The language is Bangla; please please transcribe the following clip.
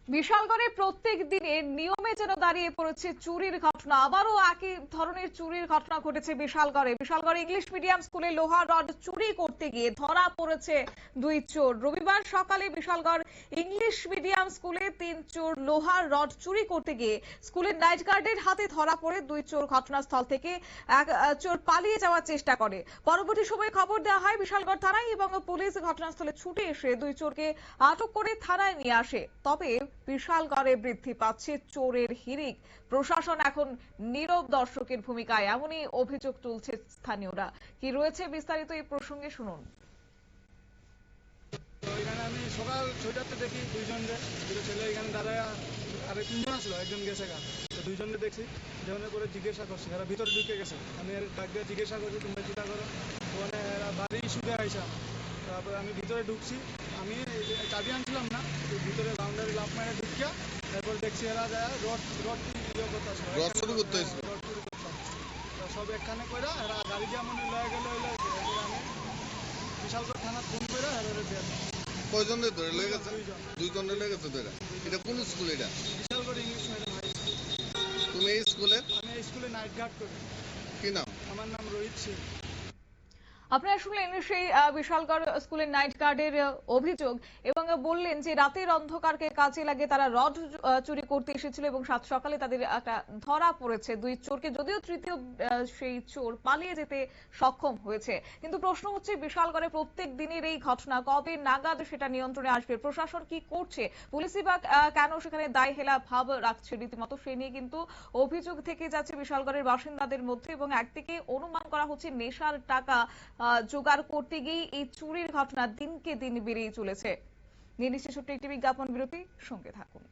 বিশালগড়ে প্রত্যেক দিনে নিয়মে যেন দাঁড়িয়ে পড়েছে চুরির ঘটনা। আবারও একই ধরনের চুরির ঘটনা ঘটেছে বিশালগড়ে ইংলিশ মিডিয়াম স্কুলে লোহার রড চুরি করতে গিয়ে ধরা পড়েছে দুই চোর। রবিবার সকালে বিশালগড় ইংলিশ মিডিয়াম স্কুলে 3 চোর লোহার রড চুরি করতে গিয়ে স্কুলের নাইট গার্ডের হাতে ধরা পড়ে দুই চোর। ঘটনাস্থল থেকে এক চোর পালিয়ে যাওয়ার চেষ্টা করে। পরবর্তী সময়ে খবর দেওয়া হয় বিশালগড় থানায় এবং পুলিশ ঘটনাস্থলে ছুটে এসে দুই চোরকে আটক করে থানায় নিয়ে আসে। তবে বিশালগড়ে বৃদ্ধি পাচ্ছে চোরের হিড়িক। প্রশাসন এখন নীরব দর্শকের ভূমিকায়, এমনই অভিযোগ তুলছে স্থানীয়রা। কি রয়েছে বিস্তারিত এই প্রসঙ্গে শুনুন। এখানে আমি সকাল 6টাতে দেখি দুটো ছেলে এখানে দাঁড়ায়, আরে 3জন আসলো, একজন গেছে গা। তো দুইজনকে দেখছি, যেমন করে জিজ্ঞাসা করছে, এরা ভিতরে ঢুকে গেছে। আমি এর ডাক দিয়ে জিজ্ঞাসা করছি তোমরা চিন্তা করো, ওখানে এরা বাড়ি শুধু আইসা। তারপরে আমি ভিতরে ঢুকছি, আমি চাবি আনছিলাম না, তো ভিতরে বাউন্ডারি লাফ মারে ঢুকিয়া তারপর দেখছি এরা যায় রড শুরু করতে সব একখানে করে এরা গাড়ি দিয়ে মনে লয়ে গেল। আমি বিশালগড় থানা ফোন করে কয়জন ধরে লয়ে গেছে? দুইজন লয়ে গেছে ধরে। এটা কোন স্কুল? এটা Bishalgarh English medium high school. তুমি এই স্কুলে? আমি এই স্কুলে নাইট গার্ড করি। কি নাম? আমার নাম রোহিত সিং। আপনারা শুনলেন সেই বিশালগড় স্কুলের নাইট গার্ডের অভিযোগ এবং বললেন যে রাতের অন্ধকারকে কাজে লাগে তারা রড চুরি করতে এসেছিল এবং সাত সকালে তাদের একটা ধরা পড়েছে দুই চোরকে। যদিও তৃতীয় সেই চোর পালিয়ে যেতে সক্ষম হয়েছে, কিন্তু প্রশ্ন হচ্ছে বিশালগড়ে প্রত্যেক দিনের এই ঘটনা কবে নাগাদ সেটা নিয়ন্ত্রণে আসবে? প্রশাসন কি করছে? পুলিশই বা কেন সেখানে দায় হেলা ভাব রাখছে রীতিমতো, সে নিয়ে কিন্তু অভিযোগ থেকে যাচ্ছে বিশালগড়ের বাসিন্দাদের মধ্যে। এবং একদিকে অনুমান করা হচ্ছে নেশার টাকা জোগাড় করতে গিয়ে এই চুরির ঘটনা দিনকে দিন বেড়েই চলেছে। নিয়ে নিচ্ছে ছোট্ট একটি বিজ্ঞাপন বিরতি, সঙ্গে থাকুন।